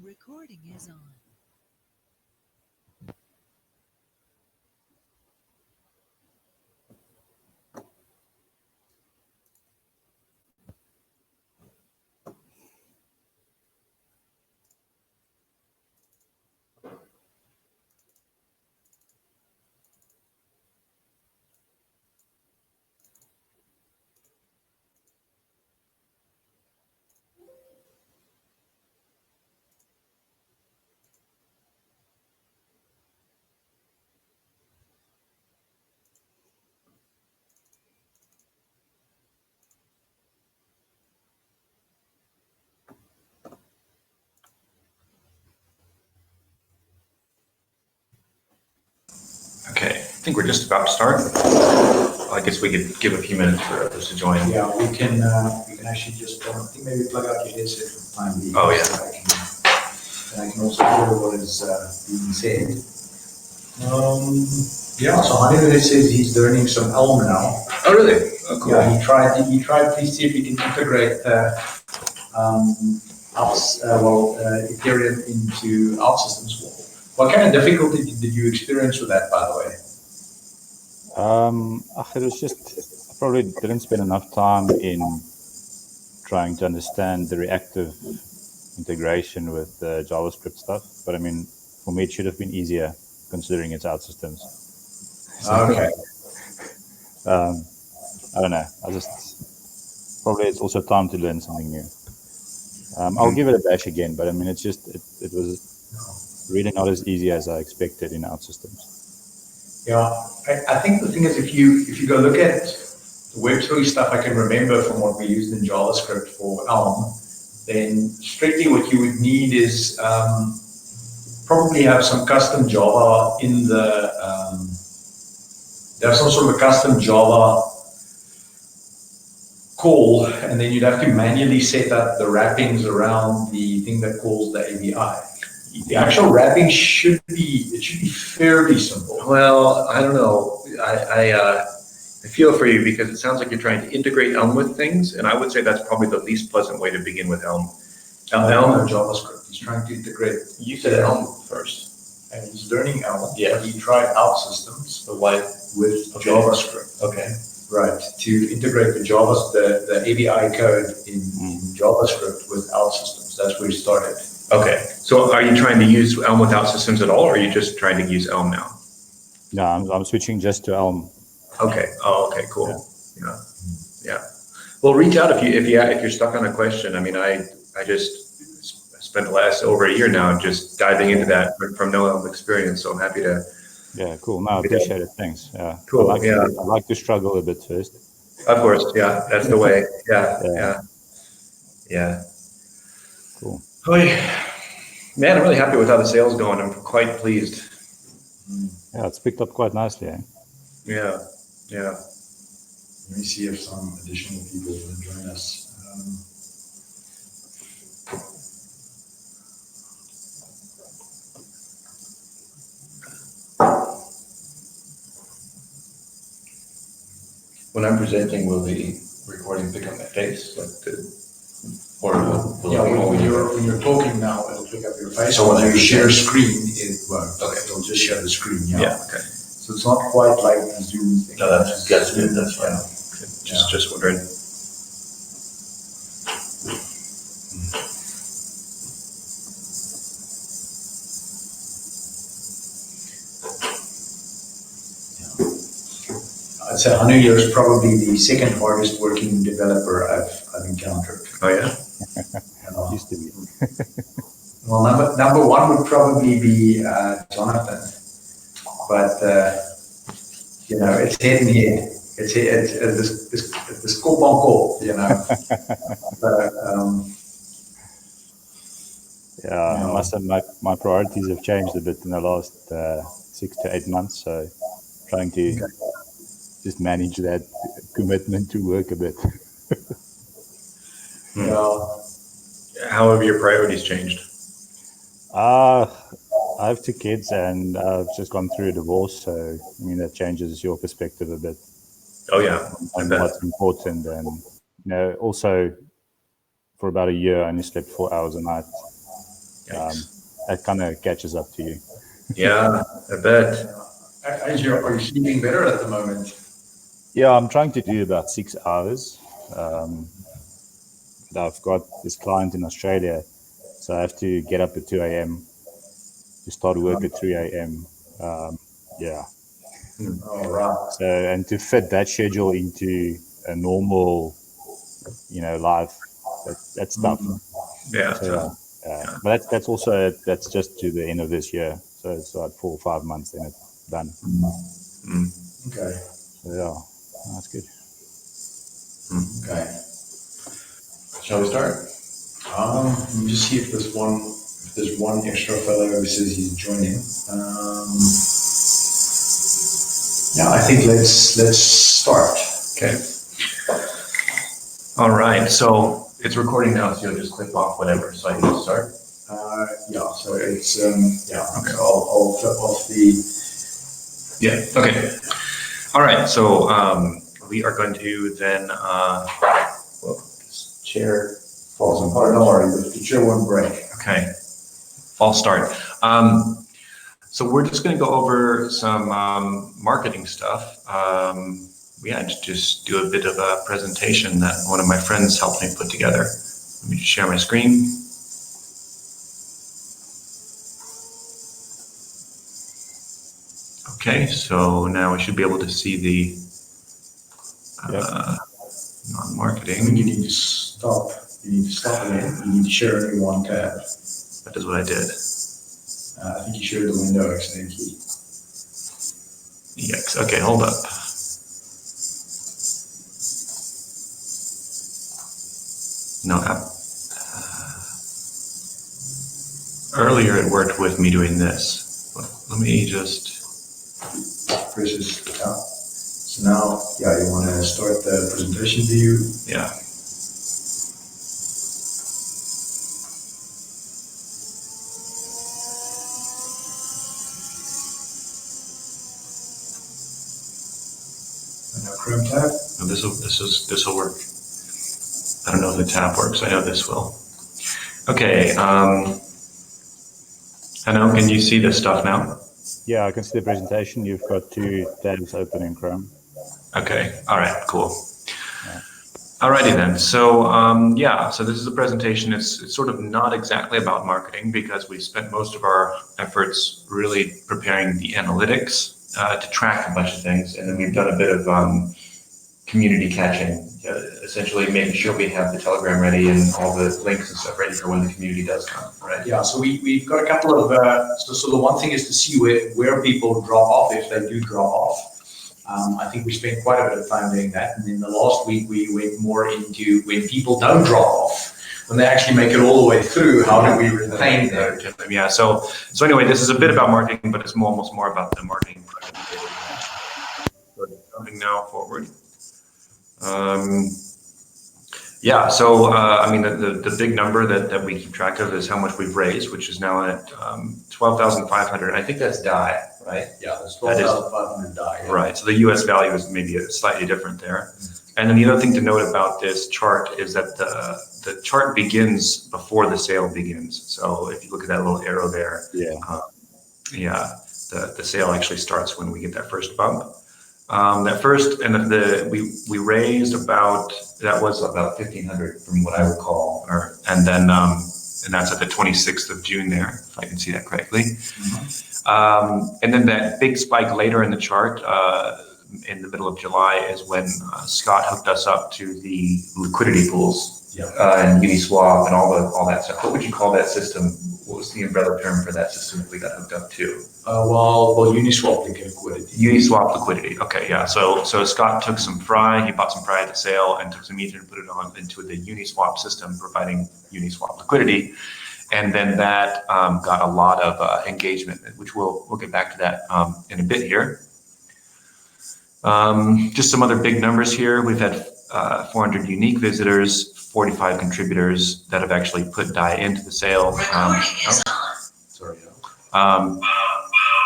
Recording is on. Okay, I think we're just about to start. I guess we could give a few minutes for others to join. Yeah, we can actually just, I think maybe plug out your headset for the time being. Oh, yeah. So I can also hear what is being said. Yeah, so Hannibal says he's learning some Elm now. Oh, really? Oh, cool. Yeah, he tried to see if he can integrate Ethereum into Alt Systems. What kind of difficulty did you experience with that, by the way? It was just, I probably didn't spend enough time in trying to understand the reactive integration with the JavaScript stuff. But I mean, for me, it should have been easier considering it's out systems. Okay. I don't know. Probably it's also time to learn something new. I'll give it a bash again, but I mean, it was really not as easy as I expected in out systems. Yeah, I think the thing is, if you go look at the web story stuff I can remember from what we used in JavaScript for Elm, then strictly what you would need is probably have some custom Java in the, there's some sort of a custom Java call, and then you'd have to manually set up the wrappings around the thing that calls the API. The actual wrapping should be fairly simple. Well, I don't know. I feel for you because it sounds like you're trying to integrate Elm with things, and I would say that's probably the least pleasant way to begin with Elm. Elm JavaScript. He's trying to integrate. You said Elm first. And he's learning Elm. Yeah. But he tried Alt Systems. But why? With Okay. JavaScript. Okay. Right. To integrate the API code in JavaScript with Alt Systems. That's where he started. Okay. So are you trying to use Elm without systems at all, or are you just trying to use Elm now? No, I'm switching just to Elm. Okay. Oh, okay. Cool. Yeah. Well, reach out if you're stuck on a question. I mean, I just spent the last over a year now just diving into that from no Elm experience. So I'm happy to. Yeah, cool. No, I appreciate it. Thanks. Yeah. Cool. I like to struggle a bit first. Of course. Yeah. That's the way. Yeah. Cool. Oh, yeah. Man, I'm really happy with how the sales going. I'm quite pleased. Yeah, it's picked up quite nicely. Eh? Yeah. Let me see if some additional people will join us. When I'm presenting, will the recording pick up my face? When you're talking now, it'll pick up your face. So when you I share screen, it won't. Okay. It'll just share the screen. Yeah. Okay. So it's not quite like the Zoom thing. No, that's good. That's fine. Yeah. Just wondering. I'd say Hanu is probably the second hardest working developer I've encountered. Oh yeah. Used to be. Well, number one would probably be Jonathan, but it's head and head. It's this cop on call, Yeah, I must admit my priorities have changed a bit in the last 6 to 8 months. So trying to just manage that commitment to work a bit. How have your priorities changed? I have 2 kids and I've just gone through a divorce. So, I mean, that changes your perspective a bit. Oh yeah. On what's important. And, also for about a year, I only slept 4 hours a night. It kind of catches up to you. Yeah, I bet. Are you sleeping better at the moment? Yeah, I'm trying to do about 6 hours. But I've got this client in Australia, so I have to get up at 2 a.m. to start work at 3 a.m. Yeah. Oh, right. So, and to fit that schedule into a normal, life, that's tough. Yeah. So, but that's just to the end of this year. So it's like 4 or 5 months, then it's done. Okay. So yeah, that's good. Okay. Shall we start? Let me just see if there's one extra fellow who says he's joining. Yeah, I think let's start. Okay. All right. So it's recording now, so you'll just click off whatever. So I can start. Yeah. So it's yeah. Okay. So I'll flip off the. Yeah. Okay. All right. So we are going to then. Well, this chair falls apart. Don't worry, the chair won't break. Okay. False start. So we're just going to go over some marketing stuff. We had to just do a bit of a presentation that one of my friends helped me put together. Let me just share my screen. Okay, so now we should be able to see the non-marketing. You need to stop. You need to stop again. You need to share only one tab. That is what I did. I think you shared the window accidentally. Yikes. Okay, hold up. No, earlier it worked with me doing this. Let me just. Press yeah. So now, yeah, you want to start the presentation view. Yeah. And now Chrome tab. No, this will work. I don't know if the tab works. I know this will. Okay. Hanno, can you see this stuff now? Yeah, I can see the presentation. You've got 2 tabs open in Chrome. Okay. All right. Cool. Yeah. Alrighty then. So yeah. So this is a presentation. It's sort of not exactly about marketing because we spent most of our efforts really preparing the analytics to track a bunch of things, and then we've done a bit of community catching, essentially making sure we have the Telegram ready and all the links and stuff ready for when the community does come, right? Yeah, so we've got a couple of, so the one thing is to see where people drop off, if they do drop off. I think we spent quite a bit of time doing that. And in the last week, we went more into when people don't drop off, when they actually make it all the way through, how do we retain them? Yeah, so anyway, this is a bit about marketing, but it's almost more about the marketing. So jumping now forward. Yeah, so I mean, the big number that we keep track of is how much we've raised, which is now at 12,500. I think that's DAI, right? Yeah, that's 12,500 DAI. Yeah. Right, so the US value is maybe slightly different there. And then the other thing to note about this chart is that the chart begins before the sale begins. So if you look at that little arrow there, Yeah. the sale actually starts when we get that first bump. That first, and we raised about, that was about 1,500 from what I recall, and then and that's at the 26th of June there, if I can see that correctly. And then that big spike later in the chart, in the middle of July, is when Scott hooked us up to the liquidity pools, and Uniswap and all that stuff. What would you call that system? What was the umbrella term for that system that we got hooked up to? Well, Uniswap liquidity. Uniswap liquidity. Okay, yeah. So Scott took some Fry. He bought some Fry at the sale and took some Ether and put it on into the Uniswap system, providing Uniswap liquidity. And then that got a lot of engagement, which we'll get back to that in a bit here. Just some other big numbers here. We've had 400 unique visitors, 45 contributors that have actually put DAI into the sale. Sorry.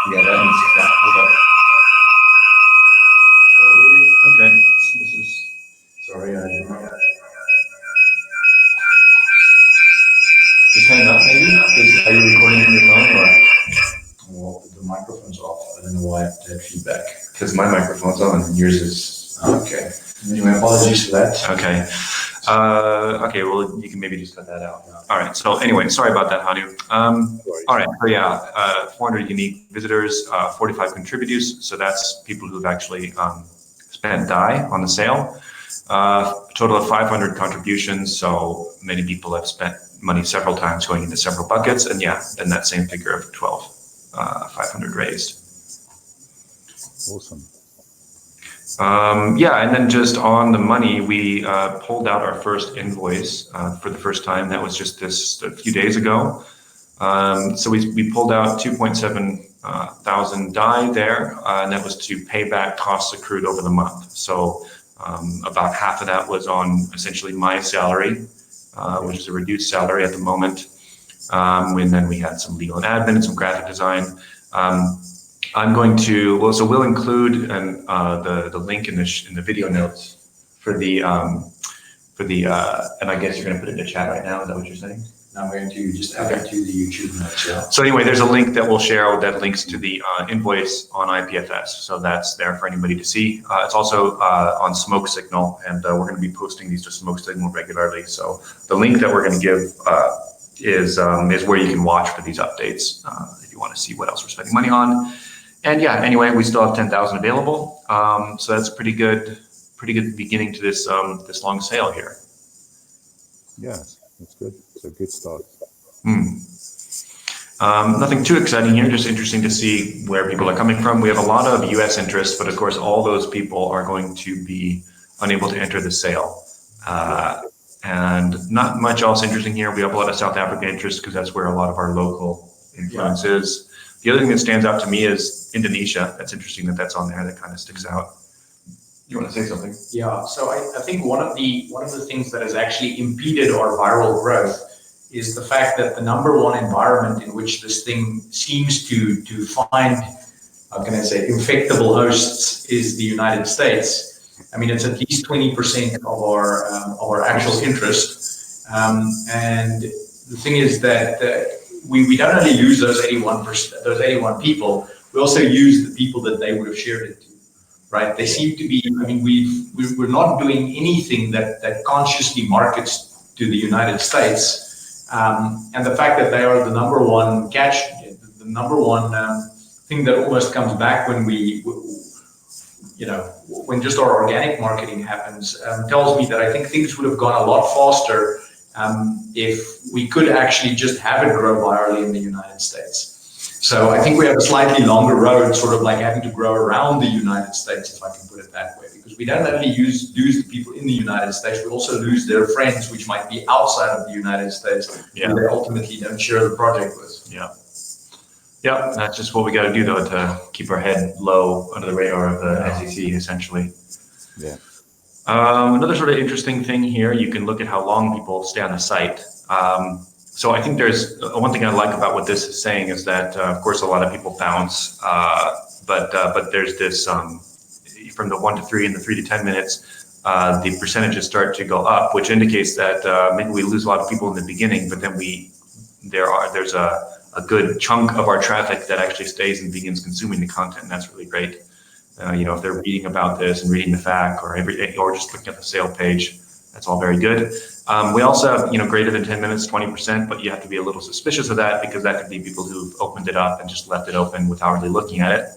Yeah, that needs to stop. Hold up. Sorry. Okay. This is. Sorry, I did not. Just hang up maybe? Are you recording from your phone or? Well, the microphone's off. I don't know why I had feedback. Because my microphone's on and yours is. Okay. Anyway, apologies for that. Okay. Okay, well, you can maybe just cut that out. All right, so anyway, sorry about that, Hanu. All right, so yeah, 400 unique visitors, 45 contributors, so that's people who've actually spent DAI on the sale. A total of 500 contributions, so many people have spent money several times going into several buckets, and yeah, then that same figure of 500 raised. Awesome. Yeah, and then just on the money, we pulled out our first invoice for the first time. That was just a few days ago. So we pulled out 2.7 thousand DAI there, and that was to pay back costs accrued over the month. So about half of that was on essentially my salary, which is a reduced salary at the moment. And then we had some legal and admin and some graphic design. I'm going to, well, so we'll include the link in the video notes for the, and I guess you're going to put it in the chat right now. Is that what you're saying? Now I'm going to just add it to the YouTube notes. Yeah. So anyway, there's a link that we'll share that links to the invoice on IPFS. So that's there for anybody to see. It's also on Smoke Signal, and we're going to be posting these to Smoke Signal regularly. So the link that we're going to give is where you can watch for these updates if you want to see what else we're spending money on. And yeah, anyway, we still have 10,000 available. So that's pretty good beginning to this long sale here. Yeah, that's good. It's a good start. Nothing too exciting here, just interesting to see where people are coming from. We have a lot of US interest, but of course, all those people are going to be unable to enter the sale. And not much else interesting here. We have a lot of South Africa interest because that's where a lot of our local influence is. The other thing that stands out to me is Indonesia. That's interesting that that's on there. That kind of sticks out. You want to say something? Yeah. So I think one of the things that has actually impeded our viral growth is the fact that the number one environment in which this thing seems to find, how can I say, infectable hosts is the United States. I mean, it's at least 20% of our actual interest, and the thing is that. We don't only use those 81 people, we also use the people that they would have shared it to, right? They seem to be, I mean, we're not doing anything that consciously markets to the United States. And the fact that they are the number one thing that almost comes back when when just our organic marketing happens, tells me that I think things would have gone a lot faster if we could actually just have it grow virally in the United States. So I think we have a slightly longer road, sort of like having to grow around the United States, if I can put it that way, because we don't only lose the people in the United States, we also lose their friends, which might be outside of the United States, who they ultimately don't share the project with. Yeah, that's just what we got to do, though, to keep our head low under the radar of the SEC, essentially. Yeah. Another sort of interesting thing here, you can look at how long people stay on the site. So I think there's one thing I like about what this is saying is that, of course, a lot of people bounce, but there's this, from the 1 to 3 and the 3 to 10 minutes, the percentages start to go up, which indicates that maybe we lose a lot of people in the beginning, but then there's a good chunk of our traffic that actually stays and begins consuming the content, and that's really great. If they're reading about this and reading the FAQ or just looking at the sale page, that's all very good. We also have, greater than 10 minutes, 20%, but you have to be a little suspicious of that because that could be people who've opened it up and just left it open without really looking at it.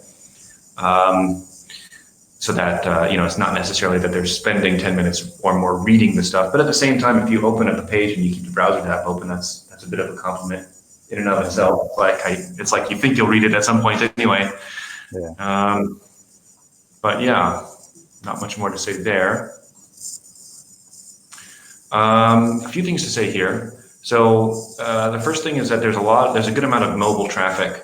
So that, it's not necessarily that they're spending 10 minutes or more reading the stuff, but at the same time, if you open up the page and you keep the browser tab open, that's a bit of a compliment in and of itself. It's like you think you'll read it at some point anyway. Yeah. But yeah, not much more to say there. A few things to say here. So the first thing is that there's a good amount of mobile traffic.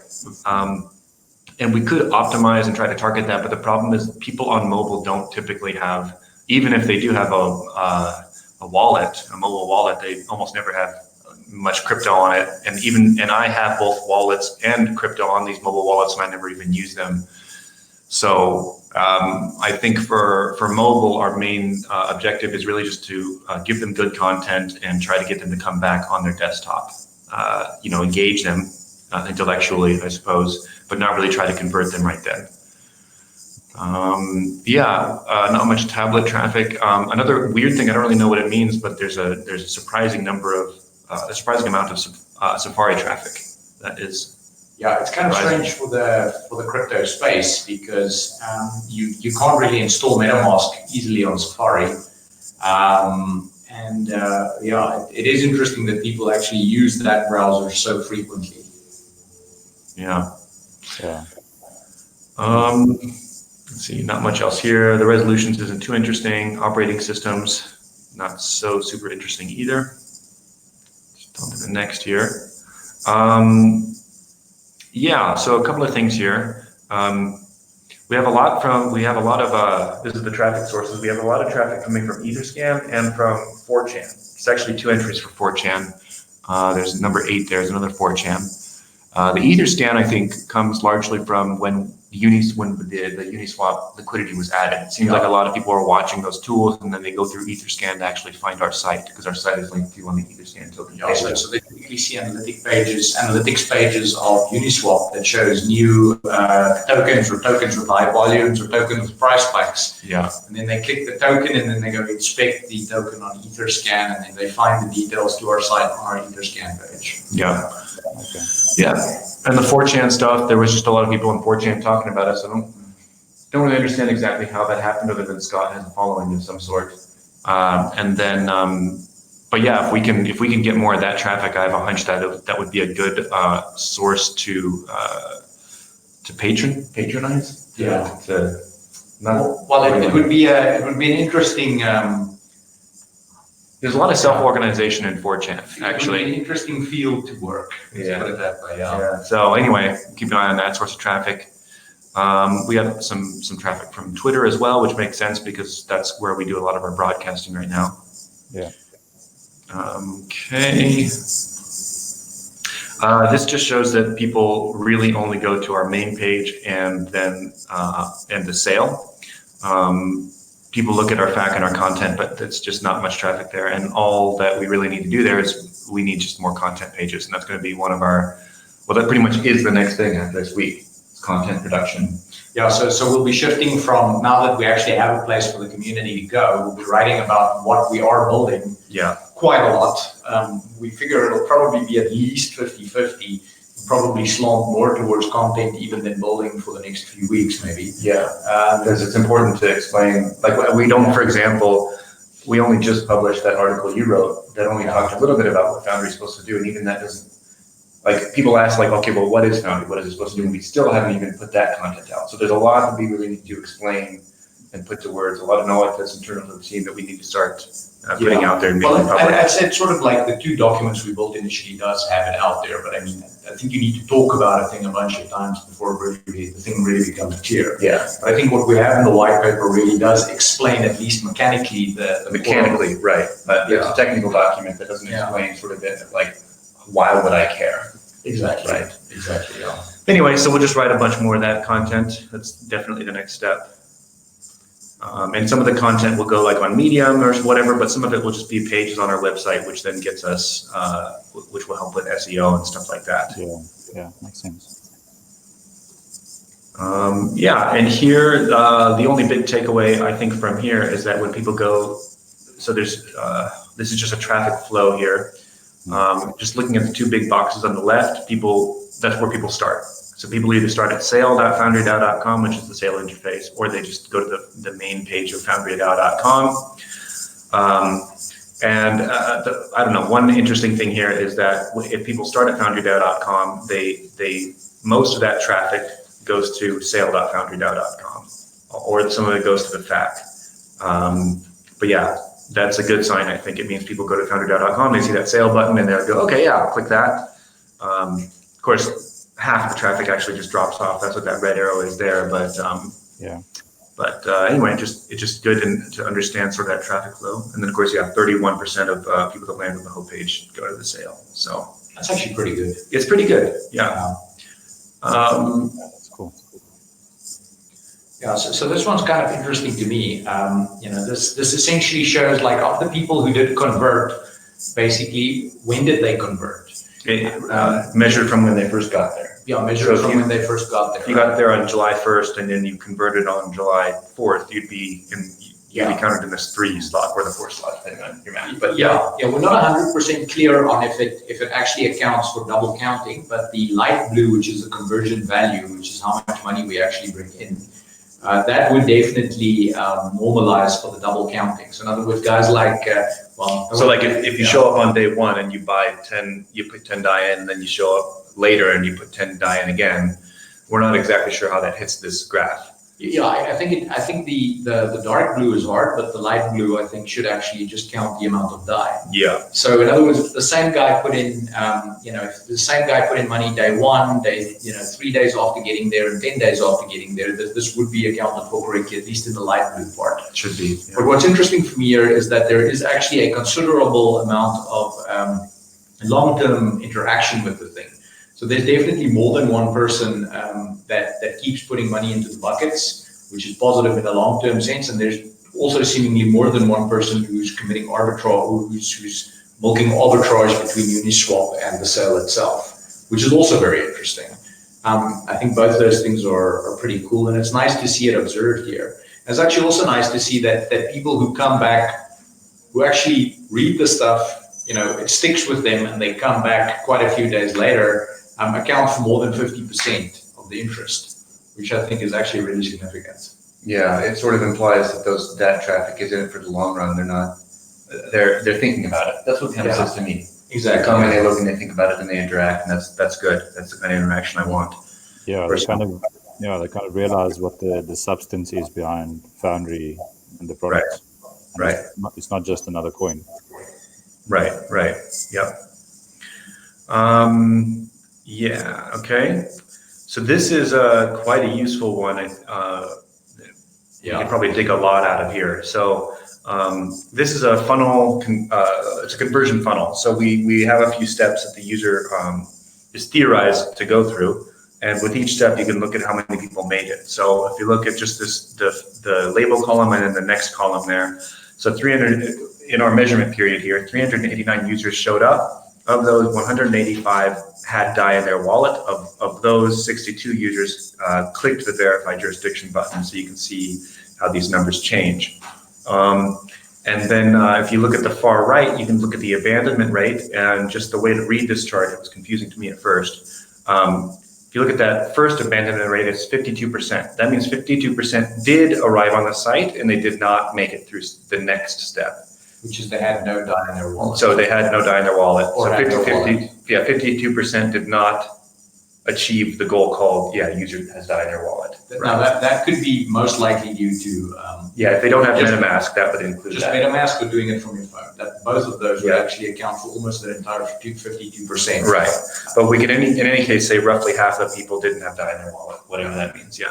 And we could optimize and try to target that, but the problem is people on mobile don't typically have, even if they do have a mobile wallet, they almost never have much crypto on it. And I have both wallets and crypto on these mobile wallets, and I never even use them. So I think for mobile, our main objective is really just to give them good content and try to get them to come back on their desktop. engage them intellectually, I suppose, but not really try to convert them right then. Not much tablet traffic. Another weird thing, I don't really know what it means, but there's a surprising amount of Safari traffic. That is. Yeah, it's kind of strange for the crypto space because you can't really install MetaMask easily on Safari. It is interesting that people actually use that browser so frequently. Yeah. Yeah. Let's see, not much else here. The resolutions isn't too interesting. Operating systems, not so super interesting either. Just on to the next here. So a couple of things here. We have a lot of, this is the traffic sources. We have a lot of traffic coming from Etherscan and from 4chan. It's actually 2 entries for 4chan. There's number 8 there's another 4chan. The Etherscan, I think, comes largely from when the Uniswap liquidity was added. It seems like a lot of people are watching those tools and then they go through Etherscan to actually find our site because our site is linked to on the Etherscan token. So they typically see analytics pages of Uniswap that shows new tokens with high volumes or tokens with price spikes. Yeah. And then they click the token and then they go inspect the token on Etherscan and then they find the details to our site on our Etherscan page. Yeah. Okay. Yeah. And the 4chan stuff, there was just a lot of people in 4chan talking about it, so I don't really understand exactly how that happened other than Scott has a following of some sort. If we can get more of that traffic, I have a hunch that would be a good source to patronize. Yeah. It would be an interesting. There's a lot of self-organization in 4chan, actually. It would be an interesting field to work. Let's put it that way. Yeah. So anyway, keep an eye on that source of traffic. We have some traffic from Twitter as well, which makes sense because that's where we do a lot of our broadcasting right now. Yeah. Okay. This just shows that people really only go to our main page and then the sale. People look at our FAQ and our content, but it's just not much traffic there. And all that we really need to do there is we need just more content pages. And that's going to be one of our, that pretty much is the next thing after this week. It's content production. Yeah, so we'll be shifting from, now that we actually have a place for the community to go, we'll be writing about what we are building. Yeah. Quite a lot. We figure it'll probably be at least 50-50. Probably slant more towards content even than building for the next few weeks, maybe. Yeah, because it's important to explain, like we don't, for example, we only just published that article you wrote that only talked a little bit about what Foundry is supposed to do. And even that doesn't, like people ask like, okay, well, what is Foundry? What is it supposed to do? And we still haven't even put that content out. So there's a lot that we really need to explain and put to words, a lot of knowledge that's internal to the team that we need to start putting out there and making public. I said sort of like the 2 documents we built initially does have it out there, but I mean, I think you need to talk about a thing a bunch of times before the thing really becomes clear. Yeah. But I think what we have in the white paper really does explain, at least mechanically, mechanically, right. But it's a technical document that doesn't explain sort of it, like, why would I care? Exactly. Right. Exactly. Yeah. Anyway, so we'll just write a bunch more of that content. That's definitely the next step. And some of the content will go like on Medium or whatever, but some of it will just be pages on our website, which then gets us, which will help with SEO and stuff like that. Yeah, makes sense. And here, the only big takeaway I think from here is that when people go, so there's, this is just a traffic flow here. Just looking at the 2 big boxes on the left, that's where people start. So people either start at sale.foundrydao.com, which is the sale interface, or they just go to the main page of foundrydao.com. I don't know, one interesting thing here is that if people start at foundrydao.com, most of that traffic goes to sale.foundrydao.com, or some of it goes to the FAQ. But yeah, that's a good sign. I think it means people go to foundrydao.com, they see that sale button, and they'll go, okay, yeah, I'll click that. Of course, half the traffic actually just drops off. That's what that red arrow is there. But anyway, it's just good to understand sort of that traffic flow. And then of course, 31% of people that land on the homepage go to the sale. So that's actually pretty good. It's pretty good. Yeah. That's cool. Yeah, so this one's kind of interesting to me. This essentially shows like of the people who did convert, basically, when did they convert? Measured from when they first got there. Yeah, measured So from when they first got there. If you got there on July 1st and then you converted on July 4th, you'd be counted in this 3 slot or the 4 slot, depending on your math. But yeah, we're not 100% clear on if it actually accounts for double counting, but the light blue, which is the conversion value, which is how much money we actually bring in, that would definitely normalize for the double counting. So in other words, guys like, so like if you show up on day 1 and you buy 10, you put 10 die in, and then you show up later and you put 10 die in again, we're not exactly sure how that hits this graph. Yeah, I think the dark blue is hard, but the light blue, I think, should actually just count the amount of die. Yeah. So in other words, the same guy put in, if the same guy put in money day 1, 3 days after getting there, and 10 days after getting there, this would be accounted for correctly, at least in the light blue part. It should be. Yeah. But what's interesting for me here is that there is actually a considerable amount of long-term interaction with the thing. So there's definitely more than one person that keeps putting money into the buckets, which is positive in a long-term sense. And there's also seemingly more than one person who's committing arbitrage, who's milking arbitrage between Uniswap and the sale itself, which is also very interesting. I think both those things are pretty cool, and it's nice to see it observed here. And it's actually also nice to see that people who come back, who actually read the stuff, it sticks with them, and they come back quite a few days later, account for more than 50% of the interest, which I think is actually really significant. Yeah, it sort of implies that that traffic is in it for the long run. They're thinking about it. That's what kind of says to me. Exactly. They come and they look and they think about it and they interact, and that's good. That's the kind of interaction I want. Yeah, they kind of realize what the substance is behind Foundry and the product. Right. It's not just another coin. Right. Yep. Yeah. Okay. So this is quite a useful one. You can probably dig a lot out of here. So this is a funnel. It's a conversion funnel. So we have a few steps that the user is theorized to go through, and with each step you can look at how many people made it. So if you look at just the label column and then the next column there. So 300 in our measurement period here, 389 users showed up. Of those, 185 had DAI in their wallet. Of those, 62 users clicked the verify jurisdiction button, so you can see how these numbers change. And then if you look at the far right, you can look at the abandonment rate, and just the way to read this chart, it was confusing to me at first. If you look at that first abandonment rate, it's 52%. That means 52% did arrive on the site and they did not make it through the next step. Which is they had no DAI in their wallet. So they had no DAI in their wallet. Or so 52% wallet. did not achieve the goal called, user has DAI in their wallet. Now that could be most likely due to... if they don't have MetaMask, that would include just that. MetaMask or doing it from your phone. Both of those would actually account for almost the entire 52%. Right. But we can, in any case, say roughly half of people didn't have DAI in their wallet, whatever that means,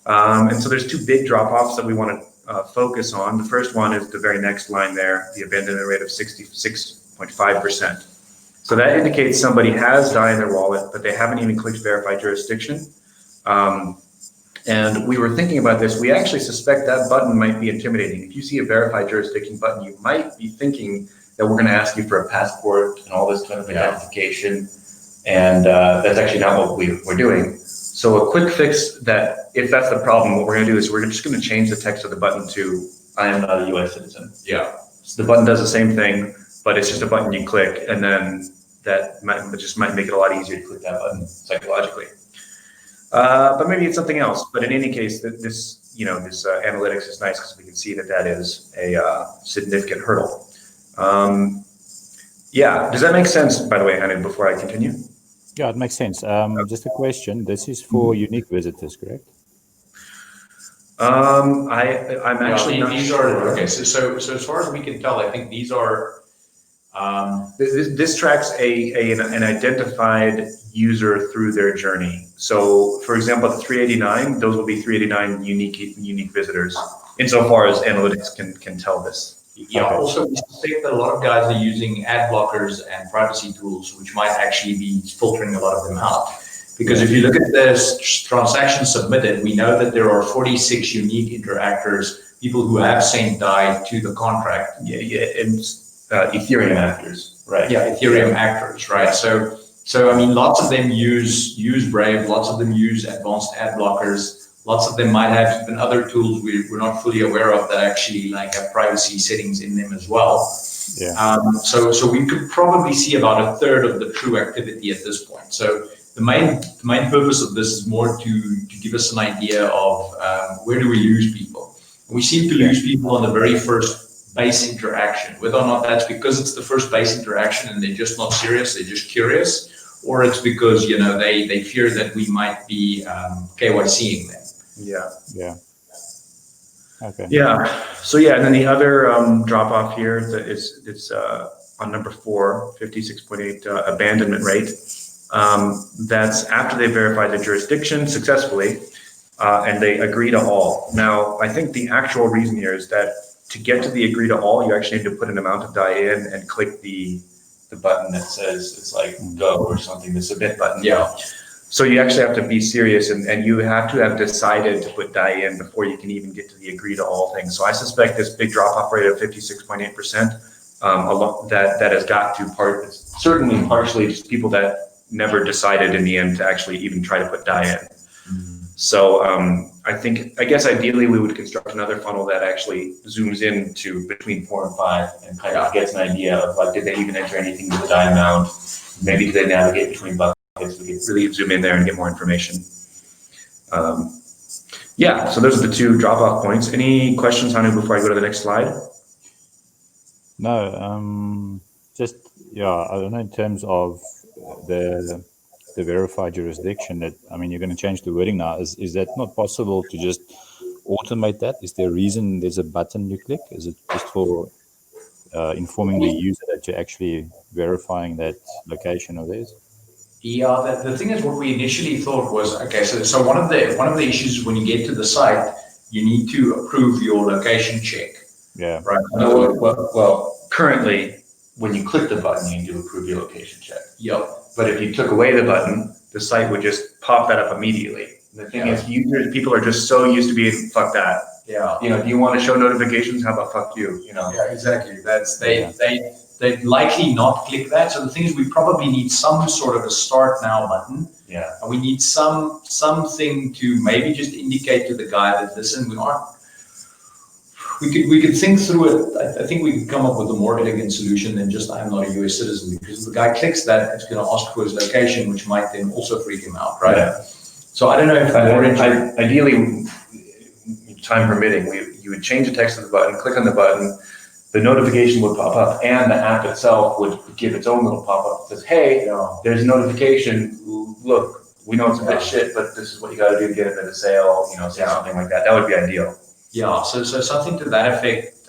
And so there's two big drop-offs that we want to focus on. The first one is the very next line there, the abandonment rate of 66.5%. So that indicates somebody has DAI in their wallet, but they haven't even clicked verify jurisdiction. And we were thinking about this. We actually suspect that button might be intimidating. If you see a verify jurisdiction button, you might be thinking that we're going to ask you for a passport and all this kind of identification. And that's actually not what we're doing. So a quick fix that, if that's the problem, what we're going to do is we're just going to change the text of the button to I am not a U.S. citizen. Yeah. So the button does the same thing, but it's just a button you click, and then that might make it a lot easier to click that button psychologically. But maybe it's something else. But in any case, this analytics is nice because we can see that is a significant hurdle. Does that make sense? By the way, Anu, before I continue. Yeah, it makes sense. Just a question. This is for unique visitors, correct? I'm actually not these sure. Okay. So as far as we can tell, I think these are. This tracks an identified user through their journey. So, for example, the 389, those will be 389 unique visitors, insofar as analytics can tell this. Yeah. Okay. Also, we suspect that a lot of guys are using ad blockers and privacy tools, which might actually be filtering a lot of them out. Because if you look at the transactions submitted, we know that there are 46 unique interactors, people who have sent DAI to the contract. And Ethereum actors. Right. Yeah, Ethereum actors, right? So I mean, lots of them use Brave, lots of them use advanced ad blockers, lots of them might have even other tools we're not fully aware of that actually like have privacy settings in them as well. Yeah. So we could probably see about a third of the true activity at this point. So the main purpose of this is more to give us an idea of where do we lose people. We seem to lose people on the very first base interaction, whether or not that's because it's the first base interaction and they're just not serious, they're just curious, or it's because they fear that we might be KYCing them. Yeah. Yeah. Okay. Yeah. So yeah, and then the other drop off here it's on number 4, 56.8 abandonment rate. That's after they verified the jurisdiction successfully and they agree to all. Now, I think the actual reason here is that to get to the agree to all, you actually need to put an amount of DAI in and click the button that says it's like go or something, the submit button. Yeah. So you actually have to be serious and you have to have decided to put DAI in before you can even get to the agree to all thing. So I suspect this big drop off rate of 56.8%, that has got to certainly partially just people that never decided in the end to actually even try to put DAI in. So I guess ideally we would construct another funnel that actually zooms in to between 4 and 5 and kind of gets an idea of like, did they even enter anything with the DAI amount? Maybe did they navigate between buckets? We can really zoom in there and get more information. Yeah, so those are the 2 drop-off points. Any questions, Hanu, before I go to the next slide? No, just, I don't know, in terms of the verified jurisdiction, that, I mean, you're going to change the wording now. Is that not possible to just automate that? Is there a reason there's a button you click? Is it just for informing the user that you're actually verifying that location of theirs? Yeah, the thing is, what we initially thought was, okay, so one of the issues when you get to the site, you need to approve your location check. Yeah. Right. Well, currently, when you click the button, you need to approve your location check. Yep. But if you took away the button, the site would just pop that up immediately. The thing is, people are just so used to being fuck that. Yeah. Do you want to show notifications? How about fuck you? Yeah, exactly. They'd likely not click that. So the thing is, we probably need some sort of a start now button. Yeah. And we need something to maybe just indicate to the guy that, listen, we could think through it. I think we could come up with a more elegant solution than just I'm not a US citizen, because if the guy clicks that, it's going to ask for his location, which might then also freak him out, right? Yeah. So I don't know if ideally, time permitting, you would change the text of the button, click on the button, the notification would pop up, and the app itself would give its own little pop-up that says, hey, there's a notification. Look, we know it's a bit shit, but this is what you got to do to get into the sale, say something like that. That would be ideal. Yeah, so something to that effect.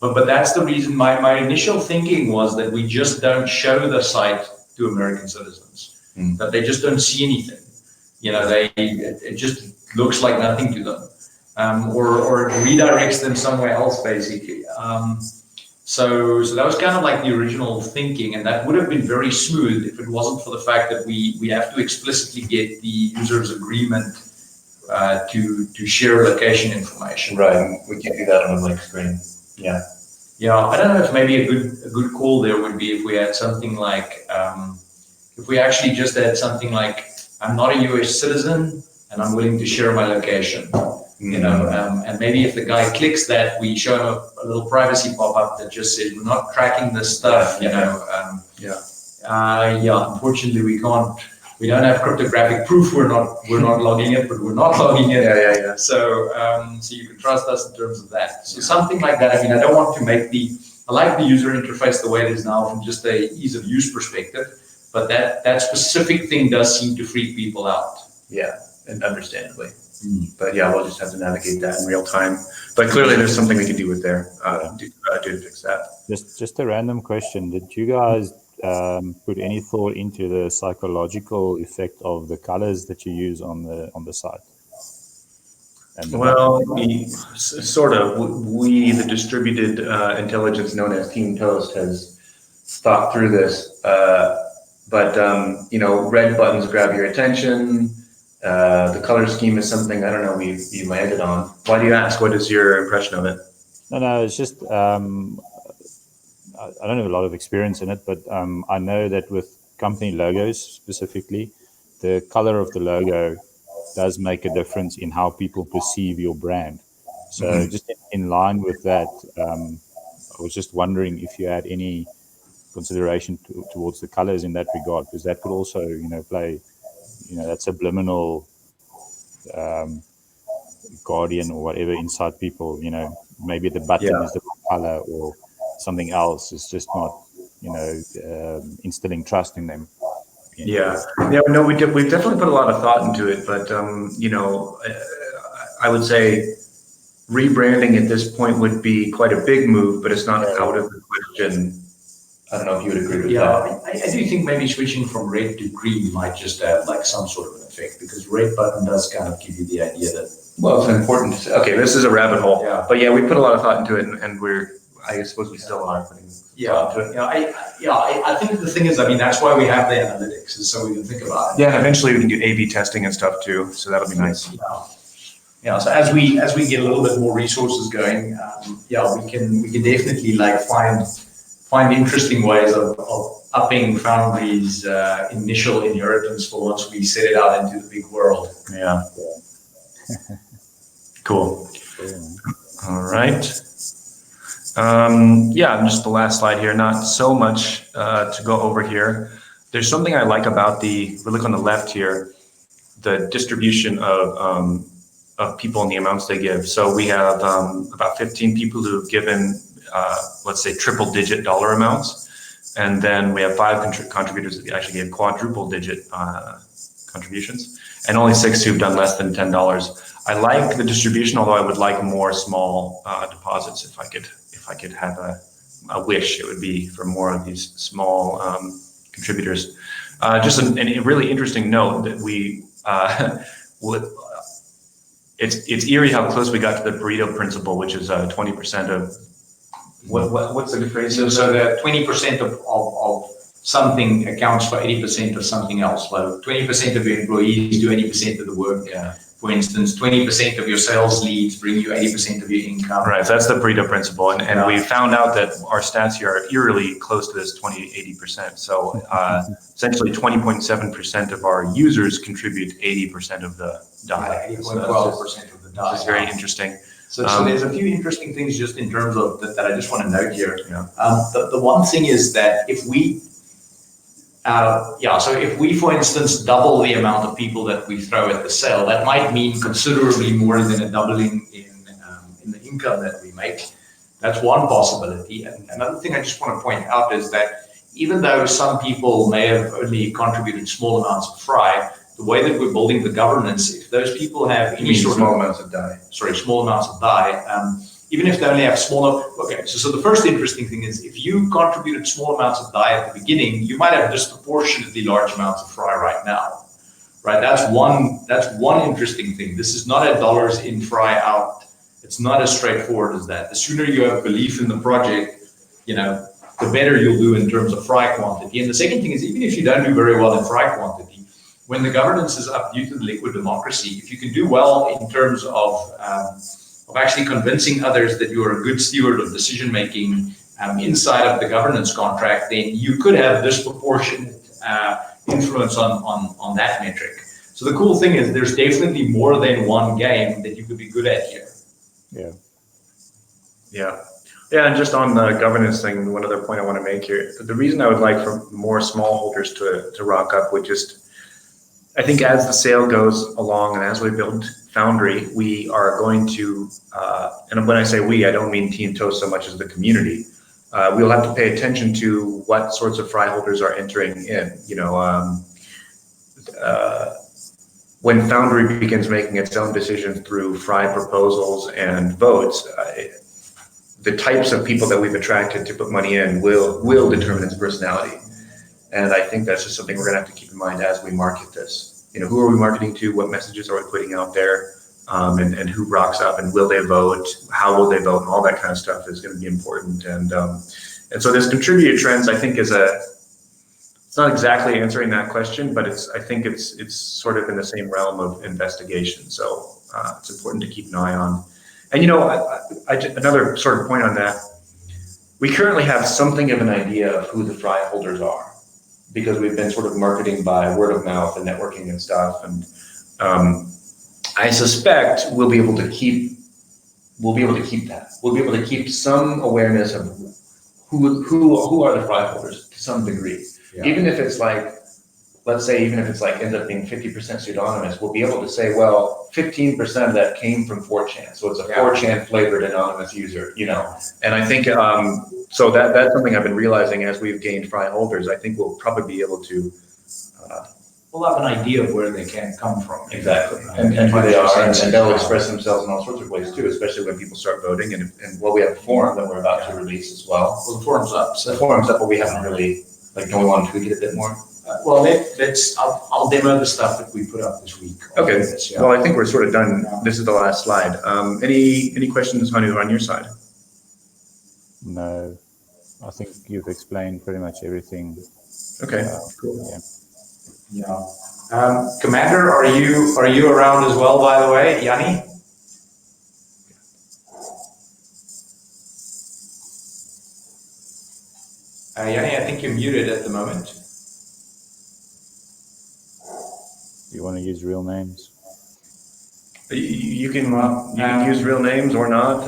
But that's the reason my initial thinking was that we just don't show the site to American citizens, that they just don't see anything. It just looks like nothing to them, or it redirects them somewhere else, basically. So that was kind of like the original thinking, and that would have been very smooth if it wasn't for the fact that we have to explicitly get the user's agreement to share location information. Right, we can do that on a blank screen. Yeah. Yeah, I don't know if maybe a good call there would be if we had something like, if we actually just had something like, I'm not a US citizen and I'm willing to share my location. And maybe if the guy clicks that, we show him a little privacy pop-up that just says, we're not tracking this stuff, unfortunately we don't have cryptographic proof. We're not logging it, but we're not logging it. Yeah. So you can trust us in terms of that. So something like that. I mean, I don't want to make I like the user interface the way it is now from just a ease of use perspective, but that specific thing does seem to freak people out. Yeah, and understandably. But yeah, we'll just have to navigate that in real time. But clearly there's something we can do with there to fix that. Just a random question. Did you guys put any thought into the psychological effect of the colors that you use on the site? Well, the distributed intelligence known as Team Toast has thought through this. But red buttons grab your attention. The color scheme is something, I don't know, we landed on. Why do you ask? What is your impression of it? No, it's just I don't have a lot of experience in it, but I know that with company logos specifically, the color of the logo does make a difference in how people perceive your brand. So just in line with that, I was just wondering if you had any consideration towards the colors in that regard, because that could also, play, that subliminal guardian or whatever inside people. Maybe the button is the wrong color or something else. It's just not, instilling trust in them. Yeah. No, we've definitely put a lot of thought into it, but I would say rebranding at this point would be quite a big move, but it's not out of the question. I don't know if you would agree with that. I do think maybe switching from red to green might just have like some sort of an effect, because red button does kind of give you the idea that, well, it's important. Okay, this is a rabbit hole. Yeah. But yeah, we put a lot of thought into it, and I suppose we still are putting thought into it. I think the thing is, that's why we have the analytics, is so we can think about it. Yeah, and eventually we can do A/B testing and stuff too, so that'll be nice. Yeah. So as we get a little bit more resources going, we can definitely like find interesting ways of upping Foundry's initial inheritance for once we set it out into the big world. Yeah. Cool. All right. Just the last slide here. Not so much to go over here. There's something I like about we look on the left here, the distribution of people and the amounts they give. So we have about 15 people who have given, let's say, triple-digit dollar amounts. And then we have 5 contributors that actually gave quadruple-digit contributions, and only 6 who've done less than $10. I like the distribution, although I would like more small deposits. If I could have a wish, it would be for more of these small contributors. Just a really interesting note that we would. It's eerie how close we got to the Pareto principle, which is 20% of what's the phrase? So the 20% of something accounts for 80% of something else. Like 20% of your employees do 80% of the work. Yeah. For instance, 20% of your sales leads bring you 80% of your income. Right, so that's the Pareto principle. And we found out that our stats here are eerily close to this 80%. So essentially 20.7% of our users contribute 80% of the die. 80.12% of the die. Which is very interesting. So there's a few interesting things just in terms of that I just want to note here. Yeah. The one thing is that if we, for instance, double the amount of people that we throw at the sale, that might mean considerably more than a doubling in the income that we make. That's one possibility. And another thing I just want to point out is that even though some people may have only contributed small amounts of fry, the way that we're building the governance, if those people have any sort of small amounts of die, even if they only have smaller, so the first interesting thing is if you contributed small amounts of die at the beginning, you might have disproportionately large amounts of fry right now, right? That's one interesting thing. This is not a dollars in, fry out. It's not as straightforward as that. The sooner you have belief in the project, the better you'll do in terms of fry quantity. And the second thing is, even if you don't do very well in fry quantity, when the governance is up due to the liquid democracy, if you can do well in terms of actually convincing others that you are a good steward of decision making inside of the governance contract, then you could have disproportionate influence on that metric. So the cool thing is there's definitely more than one game that you could be good at here. Yeah, and just on the governance thing, one other point I want to make here, the reason I would like for more smallholders to rock up would I think as the sale goes along and as we build Foundry, we are going to, and when I say we, I don't mean Team Toast so much as the community. We'll have to pay attention to what sorts of fry holders are entering in. When Foundry begins making its own decisions through fry proposals and votes, the types of people that we've attracted to put money in will determine its personality. And I think that's just something we're going to have to keep in mind as we market this. Who are we marketing to? What messages are we putting out there? And who rocks up? And will they vote? How will they vote? And all that kind of stuff is going to be important. And so this contributor trends, I think, it's not exactly answering that question, but I think it's sort of in the same realm of investigation. So it's important to keep an eye on. And another sort of point on that. we currently have something of an idea of who the fry holders are, because we've been sort of marketing by word of mouth and networking and stuff. And I suspect we'll be able to keep that. We'll be able to keep some awareness of who are the fry holders to some degree. Yeah. Even if it's like, let's say, even if it's like ends up being 50% pseudonymous, we'll be able to say, well, 15% of that came from 4chan. So it's a 4chan flavored anonymous user, you know? And I think, so that's something I've been realizing as we've gained fry holders. I think we'll probably be able to, We'll have an idea of where they can come from. exactly, and who they are, and they'll express themselves in all sorts of ways too, especially when people start voting. And well, we have a forum that we're about to release as well. Well, the forum's up. So the forum's up, but we haven't really, like, don't we want to tweak it a bit more? Well, I'll demo the stuff that we put up this week. Okay, This, yeah. well, I think we're sort of done. This is the last slide. Any questions, Hanu, on your side? No, I think you've explained pretty much everything. Okay, Cool. Yeah. Yeah. Commander, are you around as well, by the way, Yanni? Yanni, I think you're muted at the moment. You want to use real names? you can use real names or not.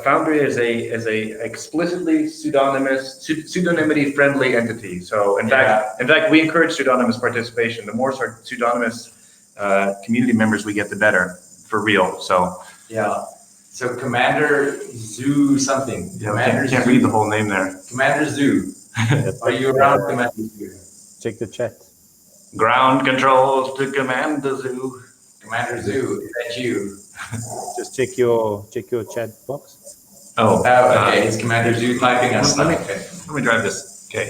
Foundry is a explicitly pseudonymity friendly entity. So in fact, we encourage pseudonymous participation. The more pseudonymous community members we get, the better, for real. So Yeah. So Commander Zoo something. I can't read the whole name there. Commander Zoo. Are you around, Commander Zoo? Check the chat. Ground controls to command the zoo. Commander Zoo, is that you? Just check your chat box. Oh, Okay, it's Commander Zoo typing us. Let me drive this. Okay.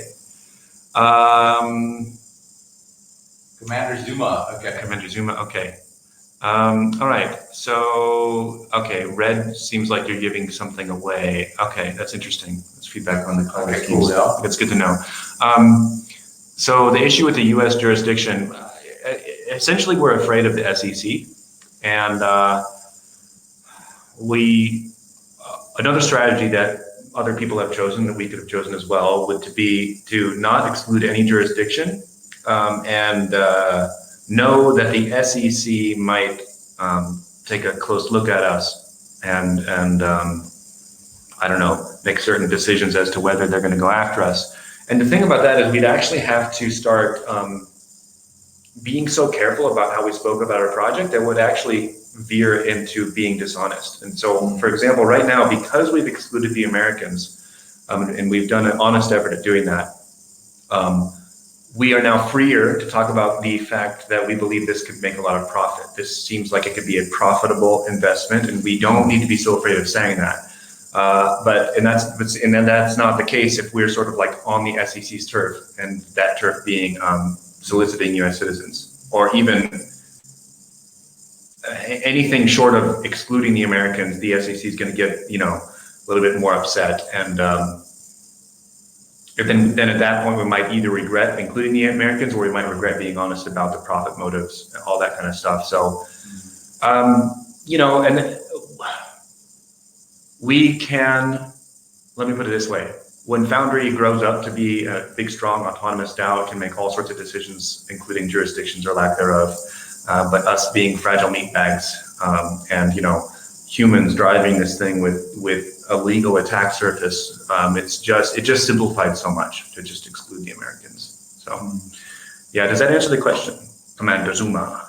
Commander Zuma. Okay. Commander Zuma. Okay. All right. So, okay. Red seems like you're giving something away. Okay, that's interesting. That's feedback on the color schemes. Cool, yeah. That's good to know. So the issue with the U.S. jurisdiction, essentially, we're afraid of the SEC, and another strategy that other people have chosen, that we could have chosen as well, would be to not exclude any jurisdiction, and know that the SEC might take a close look at us and I don't know, make certain decisions as to whether they're going to go after us. And the thing about that is we'd actually have to start being so careful about how we spoke about our project that would actually veer into being dishonest. And so, for example, right now, because we've excluded the Americans, and we've done an honest effort at doing that, we are now freer to talk about the fact that we believe this could make a lot of profit. This seems like it could be a profitable investment, and we don't need to be so afraid of saying that. But that's not the case if we're sort of like on the SEC's turf, and that turf being soliciting U.S. citizens, or even anything short of excluding the Americans. The SEC is going to get a little bit more upset, and then at that point we might either regret including the Americans, or we might regret being honest about the profit motives and all that kind of stuff. So and we can, let me put it this way, when Foundry grows up to be a big, strong, autonomous DAO, it can make all sorts of decisions, including jurisdictions or lack thereof. But us being fragile meat bags, and humans driving this thing with a legal attack surface, it just simplified so much to just exclude the Americans. So, yeah, does that answer the question, Commander Zuma?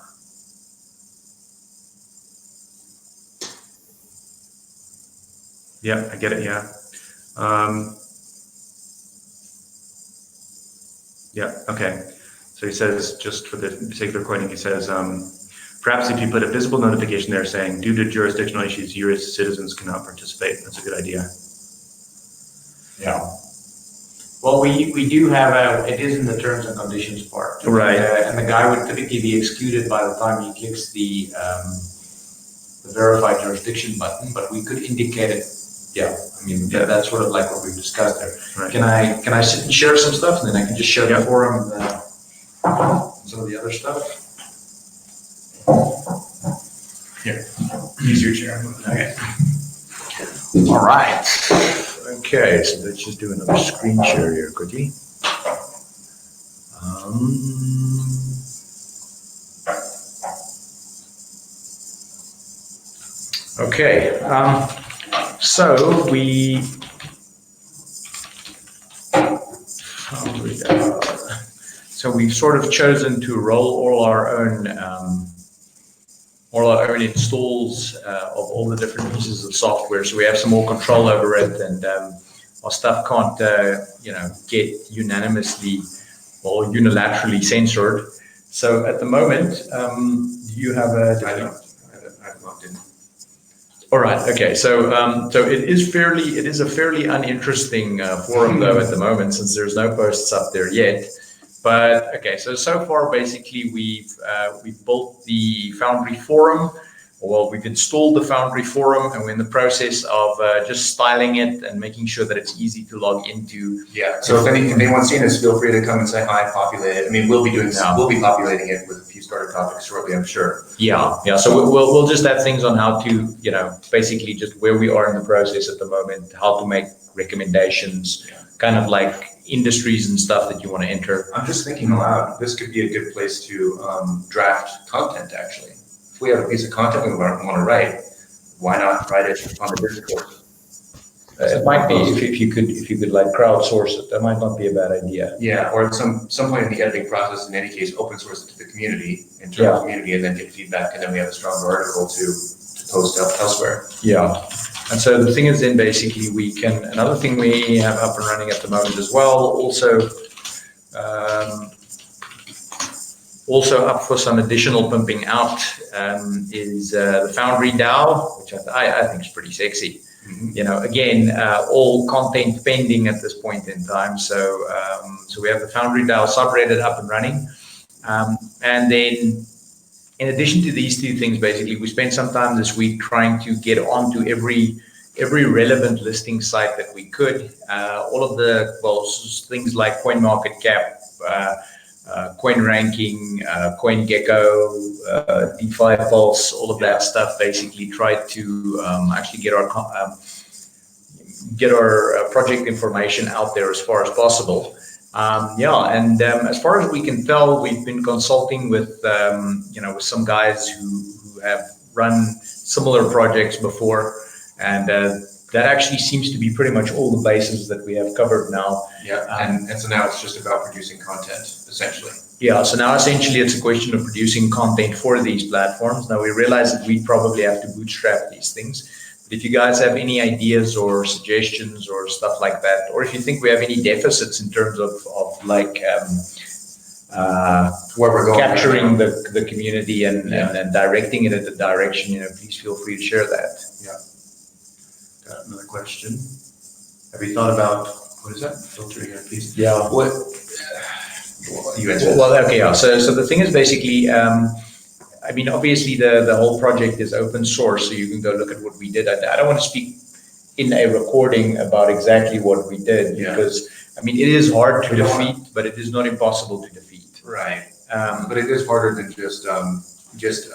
Yeah, I get it. Yeah. Yeah. Okay. So he says, just for the sake of the recording, he says, perhaps if you put a visible notification there saying, due to jurisdictional issues, U.S. citizens cannot participate. That's a good idea. Yeah. Well, we do have it is in the terms and conditions part. Right. And the guy would typically be excluded by the time he clicks the verify jurisdiction button, but we could indicate it. Yeah, I mean, that's sort of like what we've discussed there. Right. Can I sit and share some stuff, and then I can just share the forum and some of the other stuff? Here, use your chair. Okay. All right. Okay, so let's just do another screen share here quickly. Okay, so we've sort of chosen to roll all our own installs of all the different pieces of software, so we have some more control over it, and our stuff can't get unanimously or unilaterally censored. So at the moment, do you have a? I've logged in. All right. Okay. So it is a fairly uninteresting forum though at the moment, since there's no posts up there yet. But okay. So far, basically, we've built the Foundry forum. Well, we've installed the Foundry forum, and we're in the process of just styling it and making sure that it's easy to log into. Yeah. So if anyone's seen this, feel free to come and say hi, populate it. I mean, we'll be populating it with a few starter topics shortly, I'm sure. Yeah. So we'll just have things on how to, basically just where we are in the process at the moment, how to make recommendations, kind of like industries and stuff that you want to enter. I'm just thinking aloud. This could be a good place to draft content, actually. If we have a piece of content we want to write, why not write it on the Discord? It might be if you could like crowdsource it. That might not be a bad idea. Yeah, or at some point in the editing process, in any case, open source it to the community, internal community, and then get feedback, and then we have a stronger article to post elsewhere. Yeah. And so the thing is, then basically another thing we have up and running at the moment as well, also up for some additional pumping out is the Foundry DAO, which I think is pretty sexy. Mm-hmm. Again, all content pending at this point in time. So we have the Foundry DAO subreddit up and running. And then in addition to these two things, basically, we spent some time this week trying to get onto every relevant listing site that we could. All of the, things like CoinMarketCap, Coin Ranking, CoinGecko, DeFi Pulse, all of that stuff, basically tried to actually get our project information out there as far as possible. As far as we can tell, we've been consulting with with some guys who have run similar projects before, and that actually seems to be pretty much all the bases that we have covered now. Yeah, and so now it's just about producing content, essentially. Yeah, so now essentially it's a question of producing content for these platforms. Now we realize that we probably have to bootstrap these things. But if you guys have any ideas or suggestions or stuff like that, or if you think we have any deficits in terms of like where we're going, capturing the community and directing it in the direction, please feel free to share that. Yeah. Got another question. Have you thought about, what is that? Filtering a piece? Yeah. What? You answered. Well, okay, yeah. So the thing is basically, obviously the whole project is open source, so you can go look at what we did. I don't want to speak in a recording about exactly what we did, because it is hard to defeat, but it is not impossible to defeat. Right. But it is harder than just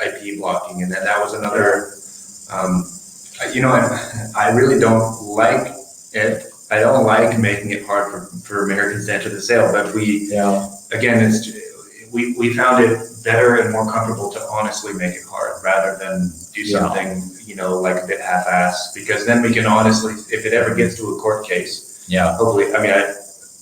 IP blocking, and then that was another. I really don't like it. I don't like making it hard for Americans to enter the sale, but we found it better and more comfortable to honestly make it hard rather than do something, like a bit half-assed, because then we can honestly, if it ever gets to a court case, hopefully,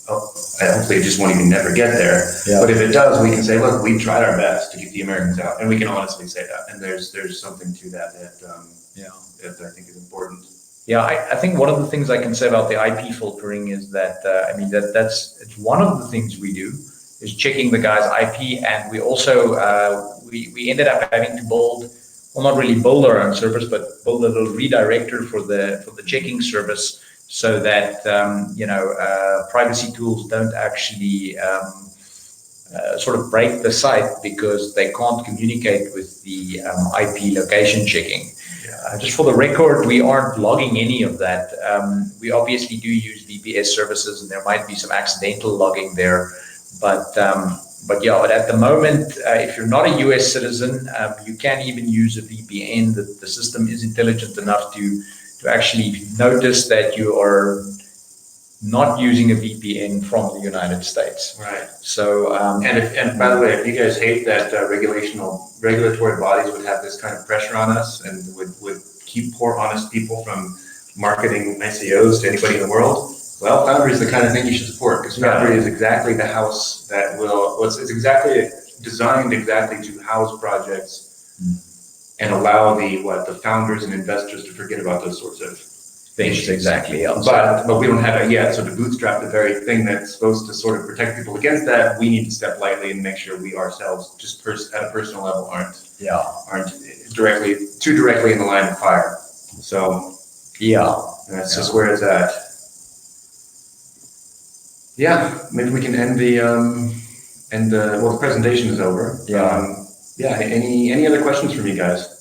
hopefully it just won't even never get there. Yeah. But if it does, we can say, look, we tried our best to get the Americans out, and we can honestly say that. And there's something to that that I think is important. Yeah, I think one of the things I can say about the IP filtering is that it's one of the things we do is checking the guy's IP, and we also we ended up having to build, well, not really build our own service, but build a little redirector for the checking service, so that privacy tools don't actually sort of break the site because they can't communicate with the IP location checking. Just for the record, we aren't logging any of that. We obviously do use VPS services, and there might be some accidental logging there. But at the moment, if you're not a US citizen, you can even use a VPN. The system is intelligent enough to to actually notice that you are not using a VPN from the United States. Right. So, And by the way, if you guys hate that regulatory bodies would have this kind of pressure on us and would keep poor, honest people from marketing ICOs to anybody in the world, well, Foundry is the kind of thing you should support, because Foundry is exactly the house that will, it's exactly designed exactly to house projects and allow the founders and investors to forget about those sorts of things. Exactly. Yeah. But we don't have it yet. So to bootstrap the very thing that's supposed to sort of protect people against that, we need to step lightly and make sure we ourselves, just at a personal level, aren't too directly in the line of fire. So that's just where it's at. Yeah, maybe we can end the presentation is over. Any other questions from you guys?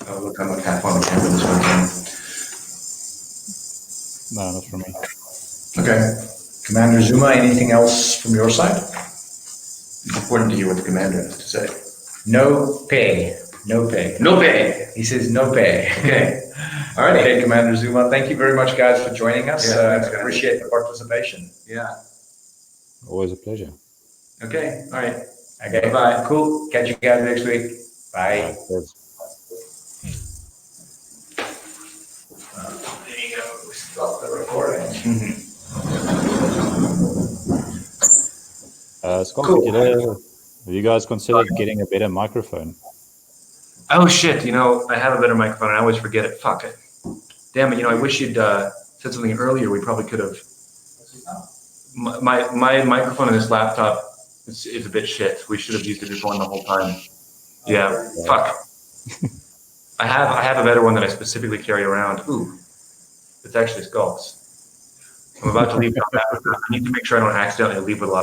Oh, look, I'm half on the camera this one time. No, not from me. Okay. Commander Zuma, anything else from your side? It's important to hear what the commander has to say. No pay. No pay. No pay. He says no pay. Okay. All right. Okay, Commander Zuma, thank you very much, guys, for joining us. Yeah, thanks, guys. Appreciate the participation. Yeah. Always a pleasure. Okay. All right. Okay. Bye. Cool. Catch you guys next week. Bye. Cheers. There you go. We stop the recording. Scott, Cool. have you guys considered getting a better microphone? Oh shit! I have a better microphone, and I always forget it. Fuck it. Damn it! I wish you'd said something earlier. We probably could have. My microphone on this laptop is a bit shit. We should have used a different one the whole time. Yeah. Fuck. I have a better one that I specifically carry around. Ooh, it's actually Skulks. I'm about to leave. I need to make sure I don't accidentally leave with a lot